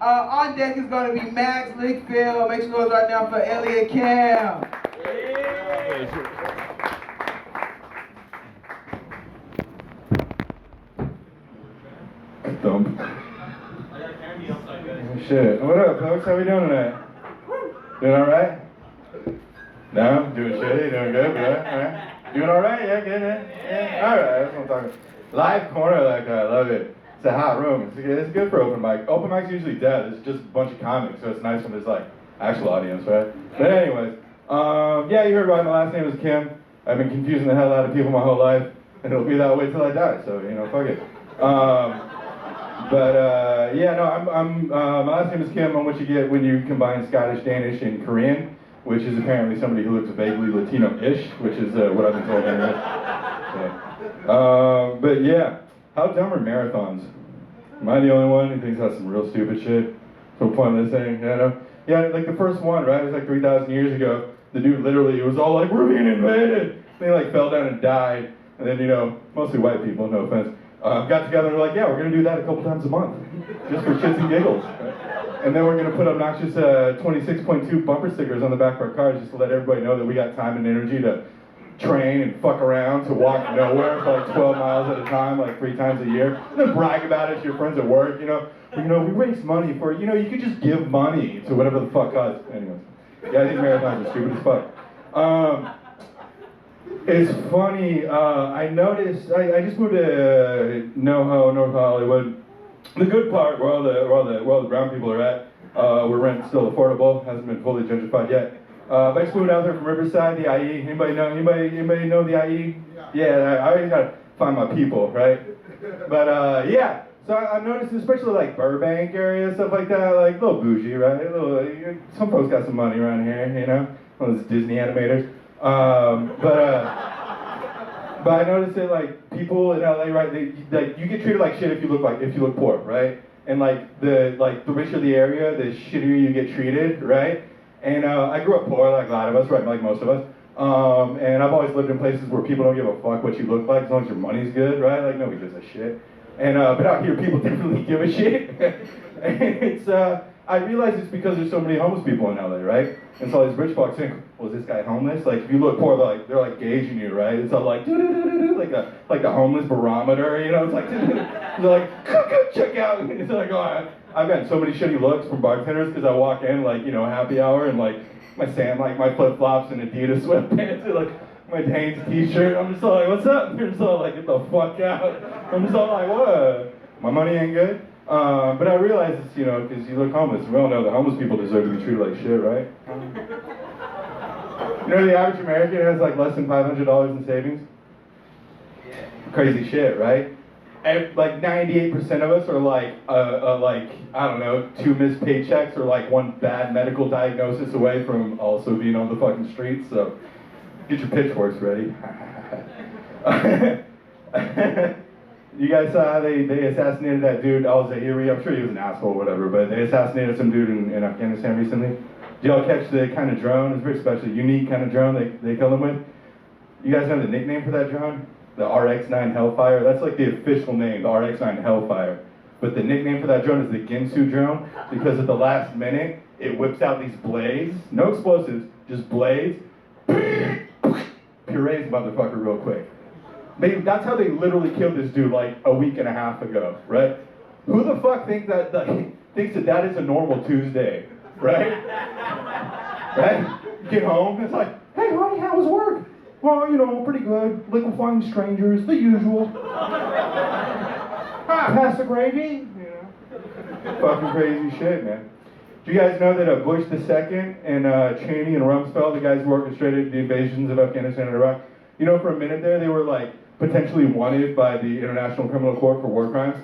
On deck is going to be Max Lickfield. Make some noise right now for Elliot Cam. Thump. Shit. What up, folks? How we doing tonight? Doing all right? No? Doing shitty? Doing good? Good? All right? Doing all right? Yeah, good? Yeah? All right, that's what I'm talking about. Live corner like that. I love it. It's a hot room. It's good for open mic. Open mic's usually dead. It's just a bunch of comics, so it's nice when there's like actual audience, right? But anyways, yeah, you heard right. My last name is Kim. I've been confusing the hell out of people my whole life, and it'll be that way till I die. So fuck it. Yeah, no, my last name is Kim. I'm what you get when you combine Scottish, Danish, and Korean, which is apparently somebody who looks vaguely Latino-ish, which is what I've been told anyway. So, but yeah, how dumb are marathons? Am I the only one who thinks that's some real stupid shit? So pointless thing, Yeah, like the first one, right? It was like 3,000 years ago. The dude literally, it was all like, we're being invaded. And he like fell down and died. And then, mostly white people, no offense, got together and were like, yeah, we're gonna do that a couple times a month, just for shits and giggles. Right? And then we're gonna put obnoxious 26.2 bumper stickers on the back of our cars just to let everybody know that we got time and energy to train and fuck around, to walk nowhere for like 12 miles at a time, like 3 times a year. And then brag about it to your friends at work, we raise money for, you could just give money to whatever the fuck cause. Anyways, yeah, I think marathons are stupid as fuck. It's funny, I noticed, I just moved to NoHo, North Hollywood. The good part, where all the brown people are at, where rent's still affordable, hasn't been fully gentrified yet. But I just moved out there from Riverside, the IE. Anybody know the IE? Yeah, I always gotta find my people, right? But yeah, so I've noticed, especially like Burbank area, stuff like that, like a little bougie, right? Some folks got some money around here, one of those Disney animators. But I noticed that like people in LA, right? You get treated like shit if you look poor, right? And the richer the area, the shittier you get treated, right? And I grew up poor, like a lot of us, right? Like most of us. And I've always lived in places where people don't give a fuck what you look like as long as your money's good, right? Like nobody gives a shit. And but out here, people definitely give a shit. And it's I realize it's because there's so many homeless people in LA, right? And so all these rich folks think, well, is this guy homeless? Like, if you look poor, they're like gauging you, right? It's all like, like the homeless barometer, It's like, they're like, check out. And it's like, oh, I've gotten so many shitty looks from bartenders because I walk in, like, happy hour and like my flip flops and Adidas sweatpants and like my Hanes t-shirt. I'm just all like, what's up? And they're just all like, get the fuck out. I'm just all like, what? My money ain't good? But I realize it's, because you look homeless. We all know that homeless people deserve to be treated like shit, right? The average American has like less than $500 in savings? Yeah. Crazy shit, right? And like 98% of us are like, I don't know, 2 missed paychecks or like 1 bad medical diagnosis away from also being on the fucking streets, so get your pitchforks ready. You guys saw they assassinated that dude, al-Zawahiri. I'm sure he was an asshole or whatever, but they assassinated some dude in Afghanistan recently. Did y'all catch the kind of drone? It's very special, unique kind of drone they killed him with. You guys know the nickname for that drone? The RX-9 Hellfire. That's like the official name, the RX-9 Hellfire. But the nickname for that drone is the Ginsu drone, because at the last minute, it whips out these blades, no explosives, just blades, purees the motherfucker real quick. That's how they literally killed this dude like a week and a half ago, right? Who the fuck thinks that is a normal Tuesday, right? Right? You get home, it's like, hey honey, how was work? Well, pretty good. Liquefying strangers, the usual. Pass the gravy? Fucking crazy shit, man. Do you guys know that Bush II and Cheney and Rumsfeld, the guys who orchestrated the invasions of Afghanistan and Iraq, for a minute there, they were like potentially wanted by the International Criminal Court for war crimes,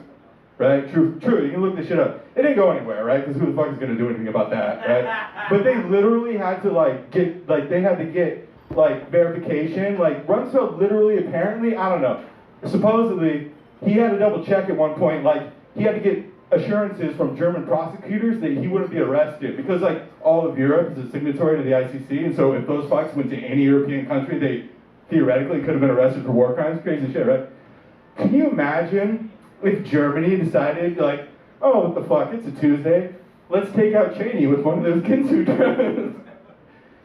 right? True, you can look this shit up. It didn't go anywhere, right? Because who the fuck is gonna do anything about that, right? But they literally had to get verification. Like Rumsfeld literally, apparently, I don't know, supposedly, he had to double check at one point, like he had to get assurances from German prosecutors that he wouldn't be arrested because like all of Europe is a signatory to the ICC, and so if those fucks went to any European country, they theoretically could have been arrested for war crimes. Crazy shit, right? Can you imagine if Germany decided like, oh, what the fuck, it's a Tuesday, let's take out Cheney with one of those Ginsu drums.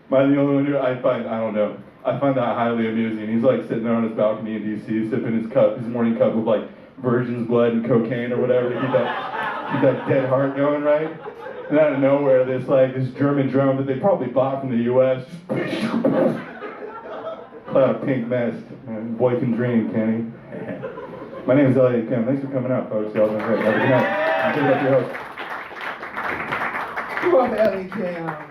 Am I the only one who I don't know. I find that highly amusing. He's like sitting there on his balcony in DC, sipping his morning cup of like virgin's blood and cocaine or whatever to keep that dead heart going, right? And out of nowhere, this German drum that they probably bought from the U.S. Cloud of pink mist. Boy can dream, can he? My name is Elliot Kim. Thanks for coming out, folks. Y'all been great. Have a good night. I'm your host. Come on, Elliot Kim.